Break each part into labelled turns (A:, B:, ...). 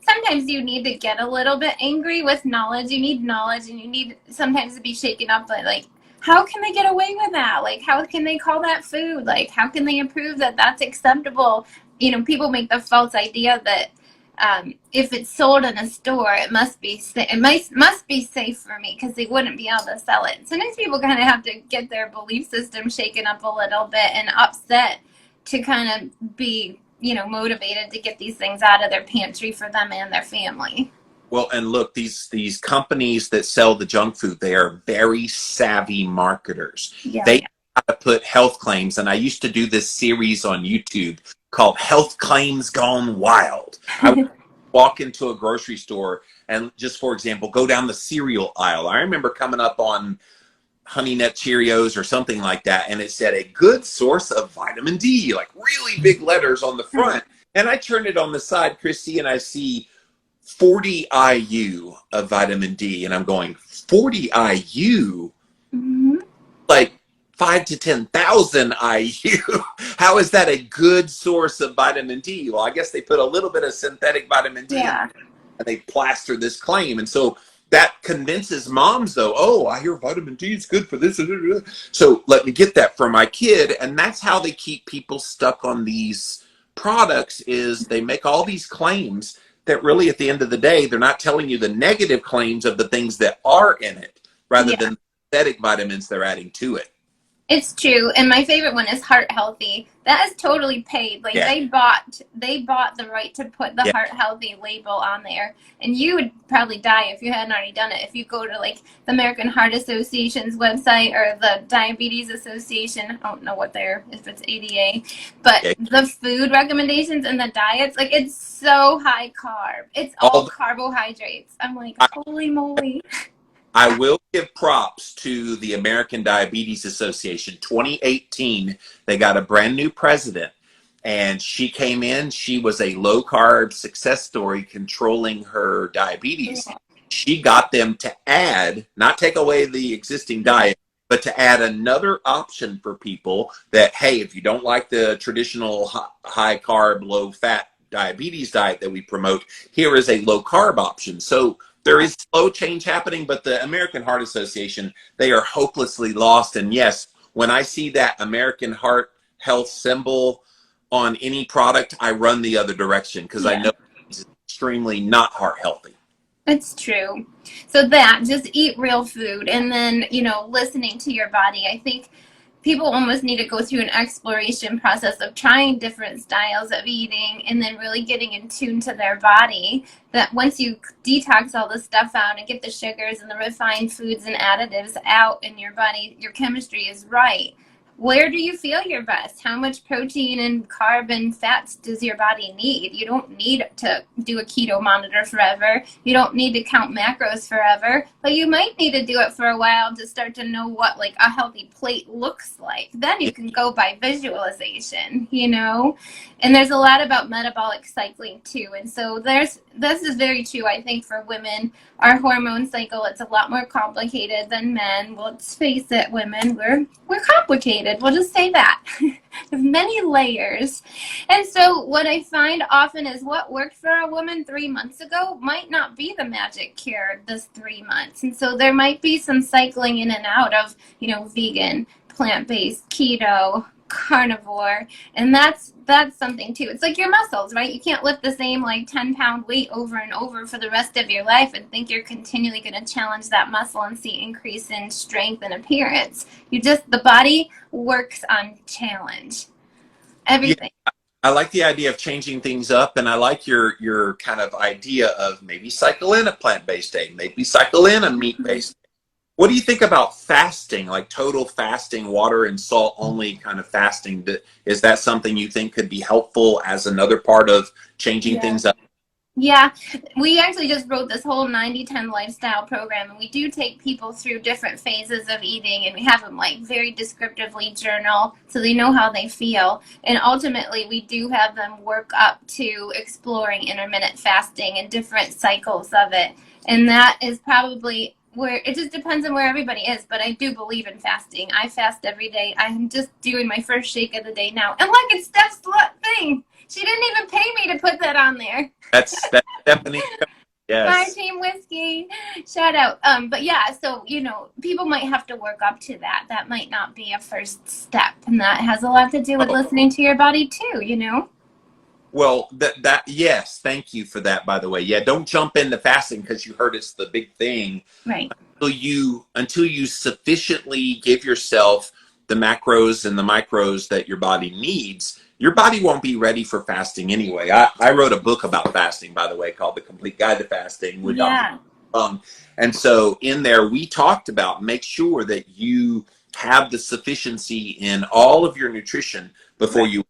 A: sometimes you need to get a little bit angry with knowledge. You need knowledge, and you need sometimes to be shaken up by, like, how can they get away with that? Like, how can they call that food? Like, how can they prove that that's acceptable? You know, people make the false idea that if it's sold in a store, it must be safe for me, because they wouldn't be able to sell it. Sometimes people kind of have to get their belief system shaken up a little bit and upset to kind of be, you know, motivated to get these things out of their pantry for them and their family.
B: Well, and look, these companies that sell the junk food, they are very savvy marketers.
A: Yeah,
B: They know how to put health claims, and I used to do this series on YouTube called Health Claims Gone Wild. I would walk into a grocery store and, just for example, go down the cereal aisle. I remember coming up on Honey Nut Cheerios or something like that, and it said a good source of vitamin D, like really big letters on the front. And I turn it on the side, Kristy, and I see 40 IU of vitamin D, and I'm going, 40 IU?
A: Mm-hmm.
B: Like 5 to 10,000 IU. How is that a good source of vitamin D? Well, I guess they put a little bit of synthetic vitamin D in, and they plaster this claim. And so that convinces moms, though, oh, I hear vitamin D is good for this. So let me get that for my kid. And that's how they keep people stuck on these products, is they make all these claims that really, at the end of the day, they're not telling you the negative claims of the things that are in it, rather than synthetic vitamins they're adding to it.
A: It's true, and my favorite one is Heart Healthy. That is totally paid. Like, they bought the right to put the Heart Healthy label on there, and you would probably die if you hadn't already done it. If you go to, like, the American Heart Association's website or the Diabetes Association, I don't know what if it's ADA, but the food recommendations and the diets, like, it's so high carb. It's all carbohydrates. I'm like, holy moly.
B: I will give props to the American Diabetes Association. 2018, they got a brand new president, and she came in. She was a low-carb success story controlling her diabetes. She got them to add, not take away the existing diet, but to add another option for people that, hey, if you don't like the traditional high-carb, low-fat diabetes diet that we promote, here is a low-carb option. So there is slow change happening, but the American Heart Association, they are hopelessly lost. And yes, when I see that American Heart Health symbol on any product, I run the other direction, because I know it's extremely not heart healthy.
A: It's true. So that, just eat real food, and then, you know, listening to your body. I think people almost need to go through an exploration process of trying different styles of eating, and then really getting in tune to their body. That once you detox all the stuff out and get the sugars and the refined foods and additives out in your body, your chemistry is right. Where do you feel your best? How much protein and carb and fats does your body need? You don't need to do a keto monitor forever. You don't need to count macros forever, but you might need to do it for a while to start to know what, like, a healthy plate looks like. Then you can go by visualization, you know? And there's a lot about metabolic cycling too. And so this is very true, I think, for women. Our hormone cycle, it's a lot more complicated than men. Well, let's face it, women, we're complicated. We'll just say that. There's many layers. And so what I find often is what worked for a woman 3 months ago might not be the magic cure this 3 months. And so there might be some cycling in and out of, you know, vegan, plant-based, keto, carnivore, and that's something too. It's like your muscles, right? You can't lift the same, like, 10-pound weight over and over for the rest of your life and think you're continually going to challenge that muscle and see increase in strength and appearance. The body works on challenge. Everything.
B: Yeah, I like the idea of changing things up, and I like your kind of idea of maybe cycle in a plant-based day, maybe cycle in a meat-based day. What do you think about fasting, like total fasting, water and salt only kind of fasting? Is that something you think could be helpful as another part of changing things up?
A: Yeah, we actually just wrote this whole 90-10 lifestyle program, and we do take people through different phases of eating, and we have them, like, very descriptively journal so they know how they feel. And ultimately, we do have them work up to exploring intermittent fasting and different cycles of it. And that is probably where it just depends on where everybody is, but I do believe in fasting. I fast every day. I'm just doing my first shake of the day now. And look, it's Steph's thing. She didn't even pay me to put that on there.
B: That's Stephanie. Yes.
A: My team whiskey. Shout out. But yeah, so, people might have to work up to that. That might not be a first step. And that has a lot to do with listening to your body too,
B: Well, yes, thank you for that, by the way. Yeah, don't jump into fasting because you heard it's the big thing.
A: Right.
B: Until you sufficiently give yourself the macros and the micros that your body needs, your body won't be ready for fasting anyway. I wrote a book about fasting, by the way, called The Complete Guide to Fasting with
A: Yeah.
B: and so in there we talked about make sure that you have the sufficiency in all of your nutrition before you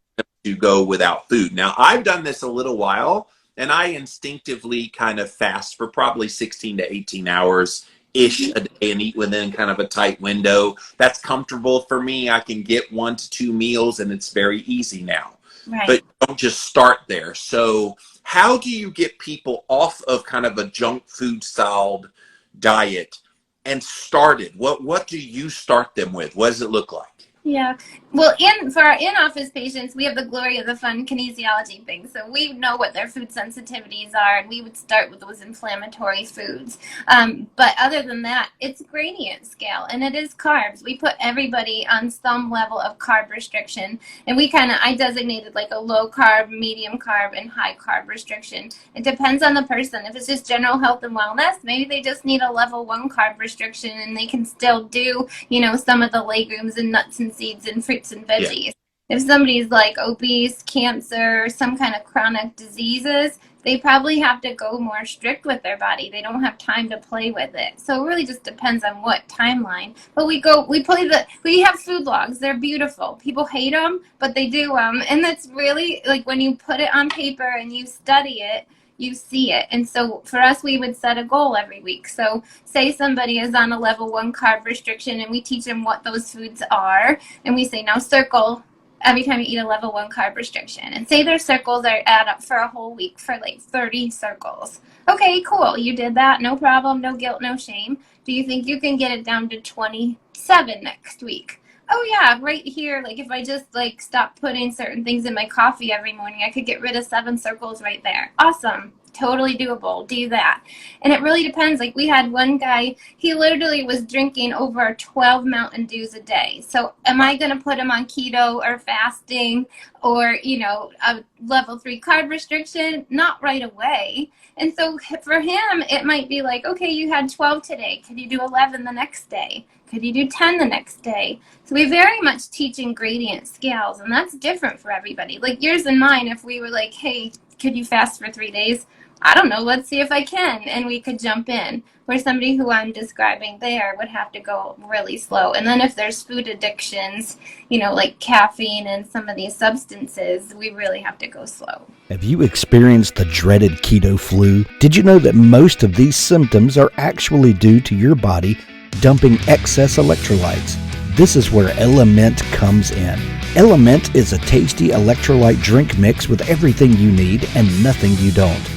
B: to go without food. Now, I've done this a little while, and I instinctively kind of fast for probably 16 to 18 hours ish a day and eat within kind of a tight window. That's comfortable for me. I can get 1 to 2 meals, and it's very easy now.
A: Right.
B: But don't just start there. So how do you get people off of kind of a junk food styled diet and started? What do you start them with? What does it look like?
A: Yeah. Well, for our in-office patients, we have the glory of the fun kinesiology thing. So we know what their food sensitivities are, and we would start with those inflammatory foods. But other than that, it's a gradient scale, and it is carbs. We put everybody on some level of carb restriction, and I designated like a low carb, medium carb, and high carb restriction. It depends on the person. If it's just general health and wellness, maybe they just need a level 1 carb restriction, and they can still do, some of the legumes and nuts and seeds and fruits and veggies. Yeah. If somebody's like obese, cancer, some kind of chronic diseases, they probably have to go more strict with their body. They don't have time to play with it. So it really just depends on what timeline. But we have food logs. They're beautiful. People hate them, but they do them. And that's really like when you put it on paper and you study it, you see it. And so for us, we would set a goal every week. So say somebody is on a level 1 carb restriction, and we teach them what those foods are. And we say, now circle every time you eat a level 1 carb restriction. And say their circles add up for a whole week for like 30 circles. Okay, cool. You did that. No problem. No guilt, no shame. Do you think you can get it down to 27 next week? Oh yeah, right here, like if I just like stop putting certain things in my coffee every morning, I could get rid of 7 circles right there. Awesome. Totally doable. Do that. And it really depends. Like we had one guy, he literally was drinking over 12 Mountain Dews a day. So am I going to put him on keto or fasting or, a level 3 carb restriction? Not right away. And so for him, it might be like, okay, you had 12 today. Could you do 11 the next day? Could you do 10 the next day? So we very much teach in gradient scales, and that's different for everybody. Like yours and mine, if we were like, hey, could you fast for 3 days? I don't know, let's see if I can, and we could jump in. Where somebody who I'm describing there would have to go really slow. And then if there's food addictions, like caffeine and some of these substances, we really have to go slow.
C: Have you experienced the dreaded keto flu? Did you know that most of these symptoms are actually due to your body dumping excess electrolytes? This is where Element comes in. Element is a tasty electrolyte drink mix with everything you need and nothing you don't.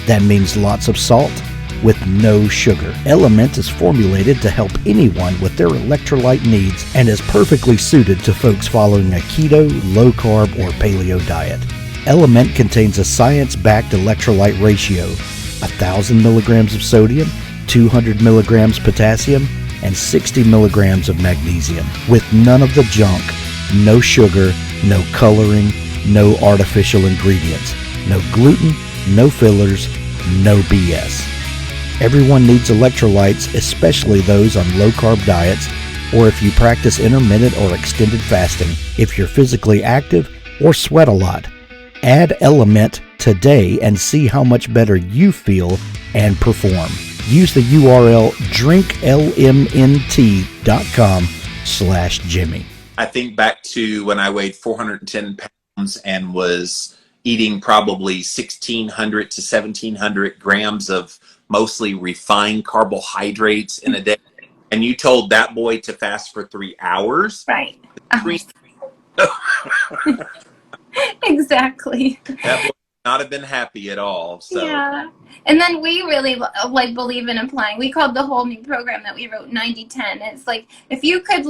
C: That means lots of salt with no sugar. Element is formulated to help anyone with their electrolyte needs and is perfectly suited to folks following a keto, low-carb, or paleo diet. Element contains a science-backed electrolyte ratio, 1,000 milligrams of sodium, 200 milligrams potassium, and 60 milligrams of magnesium, with none of the junk, no sugar, no coloring, no artificial ingredients, no gluten, no fillers, no BS. Everyone needs electrolytes, especially those on low-carb diets, or if you practice intermittent or extended fasting, if you're physically active or sweat a lot. Add Element today and see how much better you feel and perform. Use the URL drinklmnt.com/Jimmy.
B: I think back to when I weighed 410 pounds and was eating probably 1,600 to 1,700 grams of mostly refined carbohydrates in a day. And you told that boy to fast for 3 hours.
A: Right. Exactly.
B: That boy not have been happy at all. So
A: Yeah. And then we really like believe in applying. We called the whole new program that we wrote 90-10. It's like if you could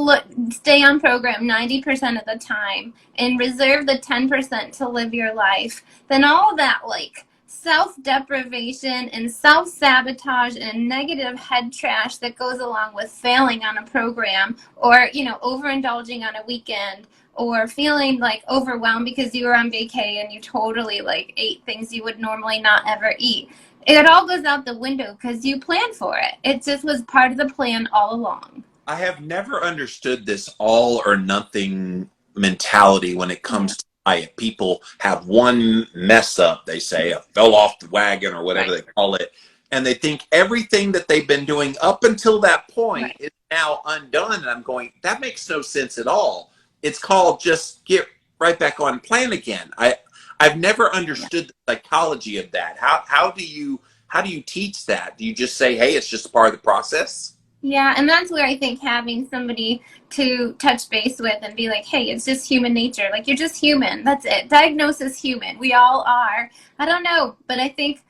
A: stay on program 90% of the time and reserve the 10% to live your life, then all that like self-deprivation and self-sabotage and negative head trash that goes along with failing on a program, or overindulging on a weekend, or feeling like overwhelmed because you were on vacay and you totally like ate things you would normally not ever eat. It all goes out the window because you planned for it. It just was part of the plan all along.
B: I have never understood this all or nothing mentality when it comes to diet. People have one mess up, they say, a fell off the wagon or whatever they call it, and they think everything that they've been doing up until that point is now undone. And I'm going, that makes no sense at all. It's called just get right back on plan again. I've never understood the psychology of that. How do you teach that? Do you just say, hey, it's just part of the process?
A: Yeah, and that's where I think having somebody to touch base with and be like, hey, it's just human nature. Like, you're just human. That's it. Diagnosis human. We all are. I don't know, but I think,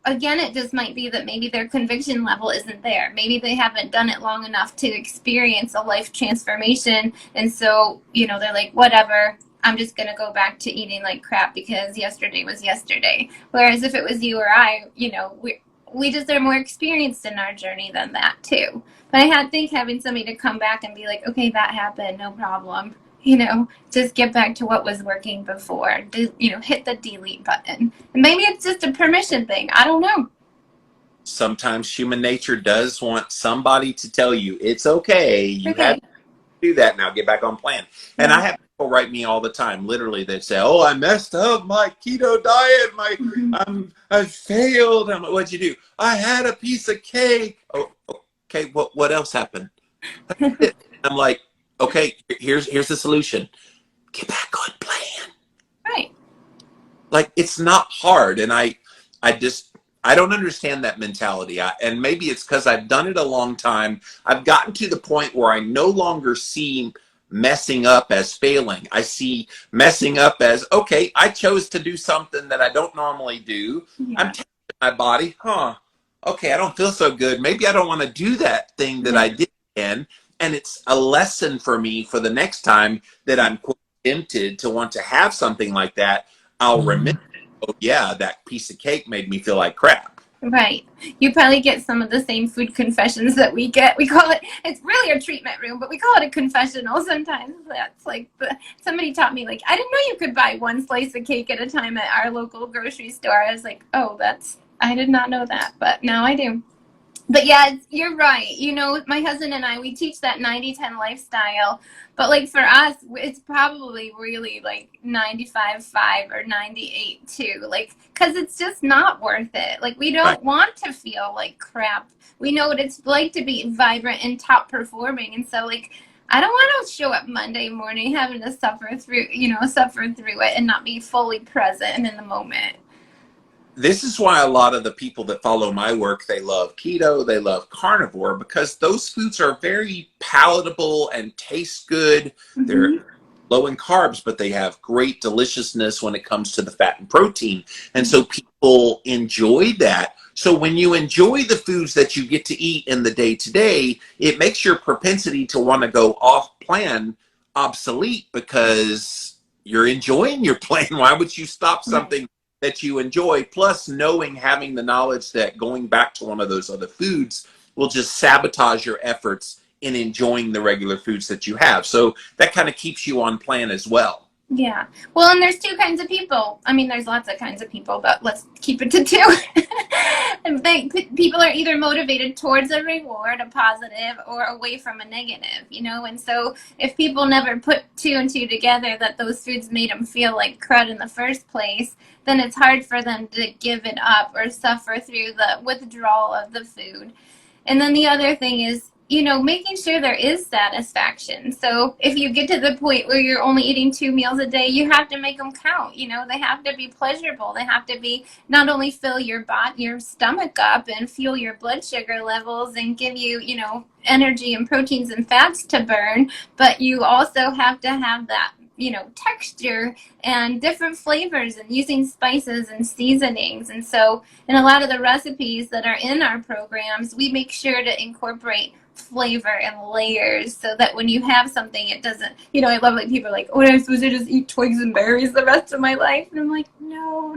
A: again, it just might be that maybe their conviction level isn't there. Maybe they haven't done it long enough to experience a life transformation. And so, they're like, whatever, I'm just going to go back to eating like crap because yesterday was yesterday. Whereas if it was you or I, we just are more experienced in our journey than that too. But I think having somebody to come back and be like, okay, that happened, no problem. Just get back to what was working before. Hit the delete button. And maybe it's just a permission thing. I don't know.
B: Sometimes human nature does want somebody to tell you it's okay. You have to do that now. Get back on plan. And I have people write me all the time. Literally, they say, "Oh, I messed up my keto diet. I failed." I'm like, "What'd you do?" "I had a piece of cake." "Oh, okay. What else happened?" I'm like, "Okay, here's the solution. Get back on plan."
A: Right.
B: Like, it's not hard, and I don't understand that mentality. And maybe it's because I've done it a long time. I've gotten to the point where I no longer see messing up as failing. I see messing up as, okay, I chose to do something that I don't normally do. Yeah. I'm testing my body. Okay, I don't feel so good. Maybe I don't want to do that thing that I did again. And it's a lesson for me for the next time that I'm tempted to want to have something like that. I'll remember, oh yeah, that piece of cake made me feel like crap.
A: Right. You probably get some of the same food confessions that we get. We call it, it's really a treatment room, but we call it a confessional sometimes. That's like, somebody taught me, like, I didn't know you could buy one slice of cake at a time at our local grocery store. I was like, oh, I did not know that, but now I do. But yeah, you're right. My husband and I, we teach that 90-10 lifestyle. But like for us, it's probably really like 95-5 or 98-2. Like, because it's just not worth it. Like, we don't want to feel like crap. We know what it's like to be vibrant and top performing. And so, like, I don't want to show up Monday morning having to suffer through it and not be fully present and in the moment.
B: This is why a lot of the people that follow my work, they love keto, they love carnivore, because those foods are very palatable and taste good. Mm-hmm. They're low in carbs, but they have great deliciousness when it comes to the fat and protein. And so people enjoy that. So when you enjoy the foods that you get to eat in the day-to-day, it makes your propensity to want to go off plan obsolete because you're enjoying your plan. Why would you stop something that you enjoy? Plus, having the knowledge that going back to one of those other foods will just sabotage your efforts in enjoying the regular foods that you have. So that kind of keeps you on plan as well.
A: Yeah. Well, and there's two kinds of people. I mean, there's lots of kinds of people, but let's keep it to two. And people are either motivated towards a reward, a positive, or away from a negative, And so if people never put two and two together that those foods made them feel like crud in the first place, then it's hard for them to give it up or suffer through the withdrawal of the food. And then the other thing is, making sure there is satisfaction. So if you get to the point where you're only eating 2 meals a day, you have to make them count. They have to be pleasurable. They have to be not only fill your stomach up and fuel your blood sugar levels and give you, energy and proteins and fats to burn, but you also have to have that texture and different flavors, and using spices and seasonings. And so in a lot of the recipes that are in our programs, we make sure to incorporate flavor and layers, so that when you have something, it doesn't, I love like people are like, oh, am I supposed to just eat twigs and berries the rest of my life? And I'm like, no.